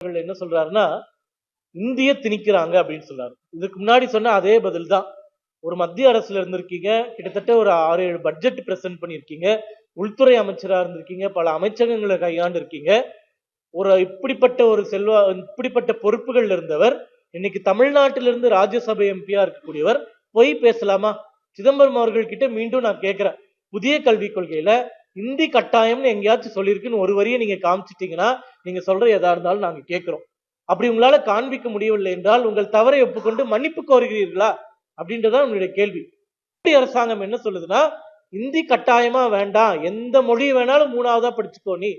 என்ன சொல்றாருன்னா இந்திய திணிக்கிறாங்க அப்படின்னு சொல்றாரு. இதுக்கு முன்னாடி சொன்ன அதே பதில் தான். ஒரு மத்திய அரசுல இருந்திருக்கீங்க, கிட்டத்தட்ட ஒரு 6-7 பட்ஜெட் பிரசன்ட் பண்ணிருக்கீங்க, உள்துறை அமைச்சரா இருந்திருக்கீங்க, பல அமைச்சகங்களை கையாண்டு இருக்கீங்க. ஒரு இப்படிப்பட்ட பொறுப்புகள் இருந்தவர் இன்னைக்கு தமிழ்நாட்டிலிருந்து ராஜ்யசபை எம்பியா இருக்கக்கூடியவர் பொய் பேசலாமா? சிதம்பரம் அவர்கள் கிட்ட மீண்டும் நான் கேட்கிறேன், புதிய கல்விக் கொள்கையில இந்தி கட்டாயம்னு எங்கேயாச்சும் சொல்லியிருக்குன்னு ஒரு வரியை நீங்க காமிச்சிட்டீங்கன்னா நீங்க சொல்ற எதா இருந்தாலும் நாங்க கேட்கிறோம். அப்படி உங்களால காண்பிக்க முடியவில்லை என்றால் உங்கள் தவறை ஒப்புக்கொண்டு மன்னிப்பு கோருகிறீர்களா அப்படின்றதான் உங்களுடைய கேள்வி. அரசாங்கம் என்ன சொல்லுதுன்னா இந்தி கட்டாயமா வேண்டாம், எந்த மொழி வேணாலும் 3ஆவதா படிச்சுக்கோ. நீ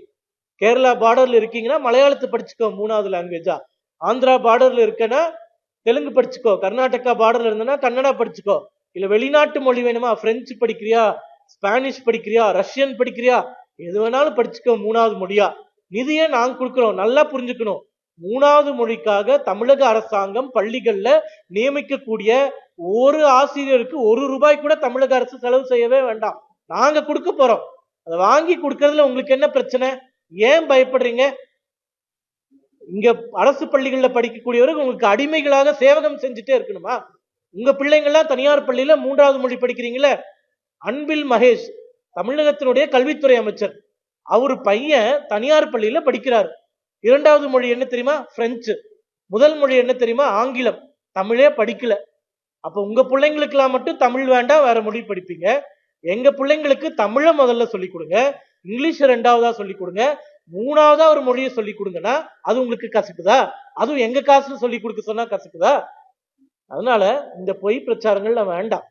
கேரளா பார்டர்ல இருக்கீங்கன்னா மலையாளத்தை படிச்சுக்கோ 3வது லாங்குவேஜா, ஆந்திரா பார்டர்ல இருக்கனா தெலுங்கு படிச்சுக்கோ, கர்நாடகா பார்டர்ல இருந்தனா கன்னடா படிச்சுக்கோ, இல்ல வெளிநாட்டு மொழி வேணுமா பிரெஞ்சு படிக்கிறியா, ஸ்பானிஷ் படிக்கிறியா, ரஷ்யன் படிக்கிறியா, எது வேணாலும் படிச்சுக்கோ 3வது மொழியா. நிதியை நாங்க கொடுக்கிறோம், நல்லா புரிஞ்சுக்கணும். 3வது மொழிக்காக தமிழக அரசாங்கம் பள்ளிகள்ல நியமிக்கக்கூடிய ஒரு ஆசிரியருக்கு 1 ரூபாய் கூட தமிழக அரசு செலவு செய்யவே வேண்டாம், நாங்க கொடுக்க போறோம். அதை வாங்கி கொடுக்கறதுல உங்களுக்கு என்ன பிரச்சனை? ஏன் பயப்படுறீங்க? இங்க அரசு பள்ளிகள்ல படிக்கக்கூடியவர்கள் உங்களுக்கு அடிமைகளாக சேவகம் செஞ்சுட்டே இருக்கணுமா? உங்க பிள்ளைங்கள்லாம் தனியார் பள்ளியில 3வது மொழி படிக்கிறீங்களே. அன்பில் மகேஷ் தமிழகத்தினுடைய கல்வித்துறை அமைச்சர், அவரு பையன் தனியார் பள்ளியில படிக்கிறார். 2வது மொழி என்ன தெரியுமா? பிரெஞ்சு. முதல் மொழி என்ன தெரியுமா? ஆங்கிலம். தமிழே படிக்கல. அப்ப உங்க பிள்ளைங்களுக்கு எல்லாம் மட்டும் தமிழ் வேண்டாம், வேற மொழி படிப்பீங்க. எங்க பிள்ளைங்களுக்கு தமிழ முதல்ல சொல்லிக் கொடுங்க, இங்கிலீஷ் 2வதா சொல்லிக் கொடுங்க, 3வதா ஒரு மொழியை சொல்லிக் கொடுங்கன்னா அது உங்களுக்கு கசக்குதா? அதுவும் எங்க காசுல சொல்லிக் கொடுக்க சொன்னா கசக்குதா? அதனால இந்த பொய் பிரச்சாரங்கள்ல வேண்டாம்.